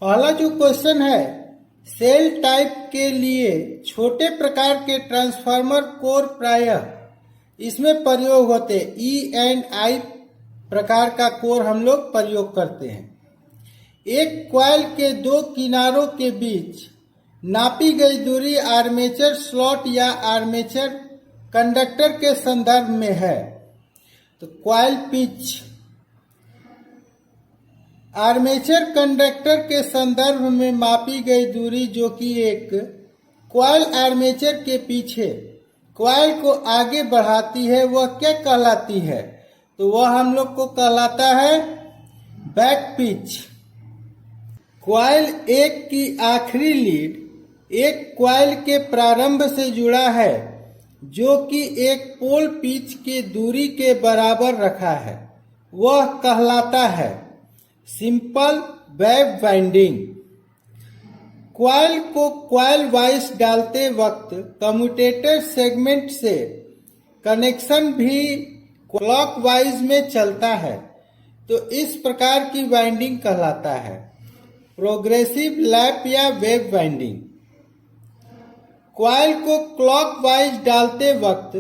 पहला जो क्वेश्चन है, सेल टाइप के लिए छोटे प्रकार के ट्रांसफार्मर कोर प्रायः इसमें प्रयोग होते हैं। E&I प्रकार का कोर हम लोग प्रयोग करते हैं। एक कॉइल के दो किनारों के बीच नापी गई दूरी आर्मेचर स्लॉट या आर्मेचर कंडक्टर के संदर्भ में है। तो कॉइल पिच आर्मेचर कंडक्टर के संदर्भ में मापी गई दूरी जो कि एक कॉइल आर्मेचर के पीछे कॉइल को आगे बढ़ाती है, वह क्या कहलाती है? तो वह हम लोग को कहलाता है बैक पिच। कॉइल एक की आखिरी लीड एक कॉइल के प्रारंभ से जुड़ा है जो कि एक पोल पिच की दूरी के बराबर रखा है, वह कहलाता है सिंपल वेव वाइंडिंग। कॉइल को कॉइल वाइज डालते वक्त कम्यूटेटर सेगमेंट से कनेक्शन भी क्लॉकवाइज में चलता है, तो इस प्रकार की वाइंडिंग कहलाता है प्रोग्रेसिव लैप या वेव वाइंडिंग। कॉइल को क्लॉकवाइज डालते वक्त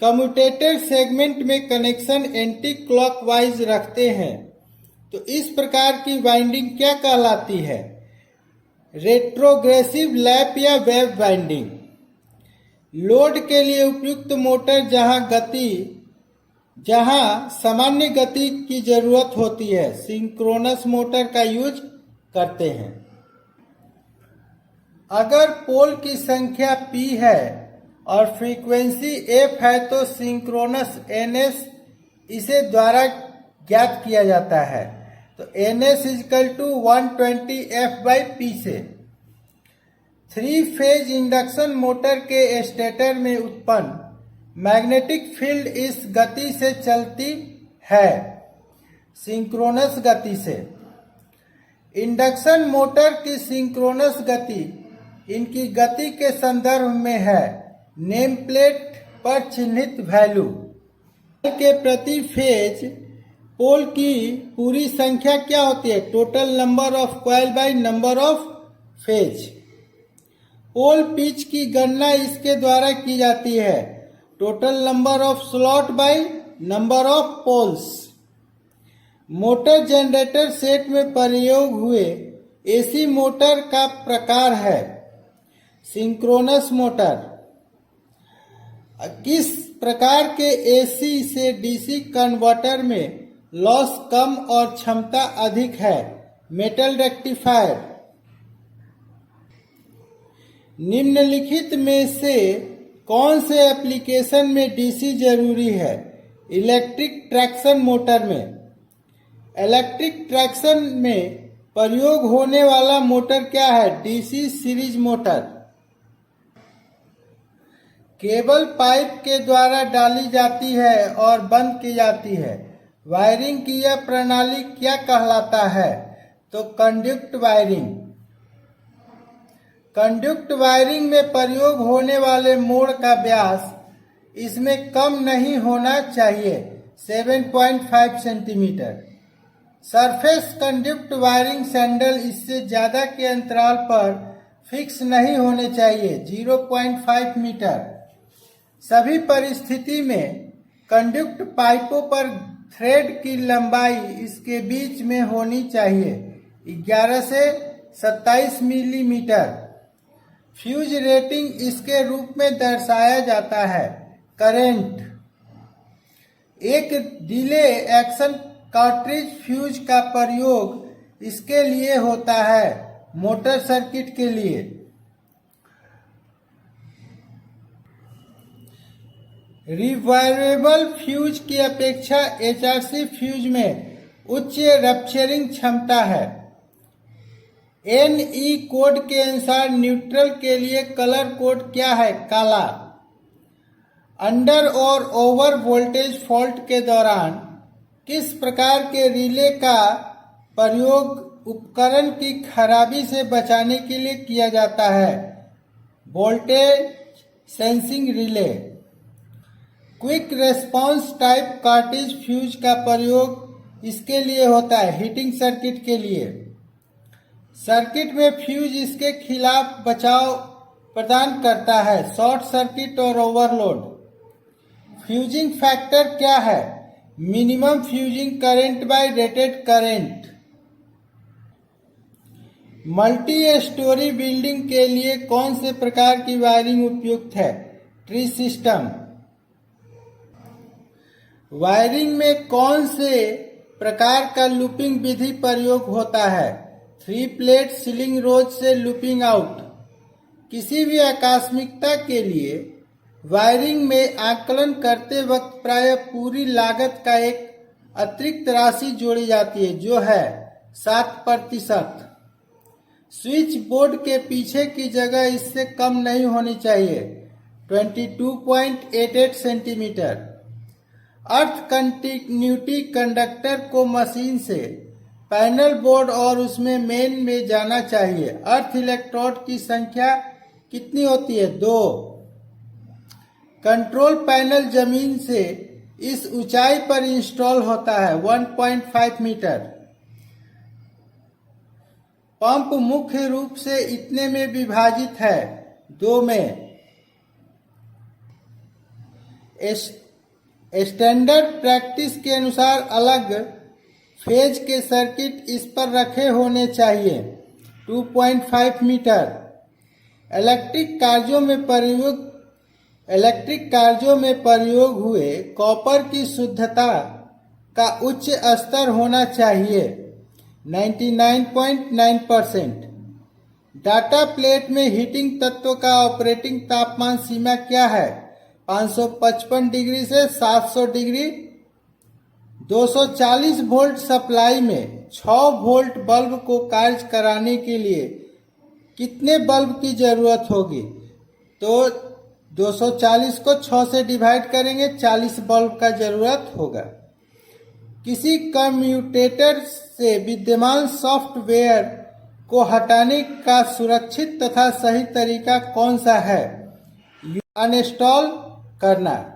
कम्यूटेटर सेगमेंट में कनेक्शन एंटी क्लॉकवाइज रखते हैं, तो इस प्रकार की वाइंडिंग क्या कहलाती है? रेट्रोग्रेसिव लैप या वेव वाइंडिंग। लोड के लिए उपयुक्त मोटर जहां सामान्य गति की जरूरत होती है, सिंक्रोनस मोटर का यूज करते हैं। अगर पोल की संख्या P है और फ्रीक्वेंसी F है तो सिंक्रोनस NS इसे द्वारा ज्ञात किया जाता है। तो NS = 120 F/P से 3 फेज इंडक्शन मोटर के स्टेटर में उत्पन्न मैग्नेटिक फील्ड इस गति से चलती है, सिंक्रोनस गति से। इंडक्शन मोटर की सिंक्रोनस गति इनकी गति के संदर्भ में है नेम प्लेट पर चिन्हित वैल्यू के प्रति फेज पोल की पूरी संख्या क्या होती है? Total number of coil by number of phase. Pole pitch की गणना इसके द्वारा की जाती है total number of slot by number of poles. Motor generator set में प्रयोग हुए एसी मोटर का प्रकार है सिंक्रोनस मोटर। किस प्रकार के एसी से डीसी कन्वर्टर में लॉस कम और क्षमता अधिक है? Metal rectifier. निम्नलिखित में से कौन से एप्लीकेशन में डीसी जरूरी है? इलेक्ट्रिक ट्रैक्शन मोटर में। इलेक्ट्रिक ट्रैक्शन में प्रयोग होने वाला मोटर क्या है? DC series motor. Cable pipe के द्वारा डाली जाती है और बंद की जाती है। वायरिंग की यह प्रणाली क्या कहलाता है? तो कंडक्ट वायरिंग। कंडक्ट वायरिंग में प्रयोग होने वाले मोड़ का व्यास इसमें कम नहीं होना चाहिए 7.5 centimetre. Surface conduct wiring sandal इससे ज्यादा के अंतराल पर फिक्स नहीं होने चाहिए 0.5 मीटर। सभी परिस्थिति में कंडक्ट पाइपों पर थ्रेड की लंबाई इसके बीच में होनी चाहिए 11 से 27 मिलीमीटर। फ्यूज रेटिंग इसके रूप में दर्शाया जाता है करंट। एक डिले एक्शन कार्ट्रिज फ्यूज का प्रयोग इसके लिए होता है मोटर सर्किट के लिए। रिवायरेबल फ्यूज की अपेक्षा HRC फ्यूज में उच्च रप्चरिंग क्षमता है। NE कोड के अनुसार न्यूट्रल के लिए कलर कोड क्या है? काला। अंडर और ओवर वोल्टेज फॉल्ट के दौरान किस प्रकार के रिले का प्रयोग उपकरण की खराबी से बचाने के लिए किया जाता है? Voltage sensing relay. Quick response type cartridge fuse का प्रयोग इसके लिए होता है हीटिंग सर्किट के लिए। सर्किट में फ्यूज इसके खिलाफ बचाव प्रदान करता है, शॉर्ट सर्किट और ओवरलोड। फ्यूजिंग फैक्टर क्या है? Minimum fusing current by rated current. Multi storey building के लिए कौन से प्रकार की वायरिंग उपयुक्त है? Tree system. वायरिंग में कौन से प्रकार का लूपिंग विधि प्रयोग होता है? 3 प्लेट सीलिंग रोज से लूपिंग आउट। किसी भी आकस्मिकता के लिए वायरिंग में आकलन करते वक्त प्रायः पूरी लागत का एक अतिरिक्त राशि जोड़ी जाती है, जो है 7%। स्विच बोर्ड के पीछे की जगह इससे कम नहीं होनी चाहिए, 22.88 सेंटीमीटर। अर्थ कंटिन्यूटी कंडक्टर को मशीन से पैनल बोर्ड और उसमें मेन में जाना चाहिए। अर्थ इलेक्ट्रोड की संख्या कितनी होती है? 2। कंट्रोल पैनल जमीन से इस ऊंचाई पर इंस्टॉल होता है, 1.5 मीटर। पंप मुख्य रूप से इतने में विभाजित है, 2 में। स्टैंडर्ड प्रैक्टिस के अनुसार अलग फेज के सर्किट इस पर रखे होने चाहिए, 2.5 मीटर। इलेक्ट्रिक कार्यों में प्रयोग हुए कॉपर की शुद्धता का उच्च स्तर होना चाहिए, 99.9%। डाटा प्लेट में हीटिंग तत्व का ऑपरेटिंग तापमान सीमा क्या है? 555 डिग्री से 700 डिग्री। 240 वोल्ट सप्लाई में 6 वोल्ट बल्ब को कार्य कराने के लिए कितने बल्ब की जरूरत होगी? तो 240 को 6 से डिवाइड करेंगे, 40 बल्ब का जरूरत होगा। किसी कम्यूटेटर से विद्यमान सॉफ्टवेयर को हटाने का सुरक्षित तथा सही तरीका कौन सा है? अनइंस्टॉल करना।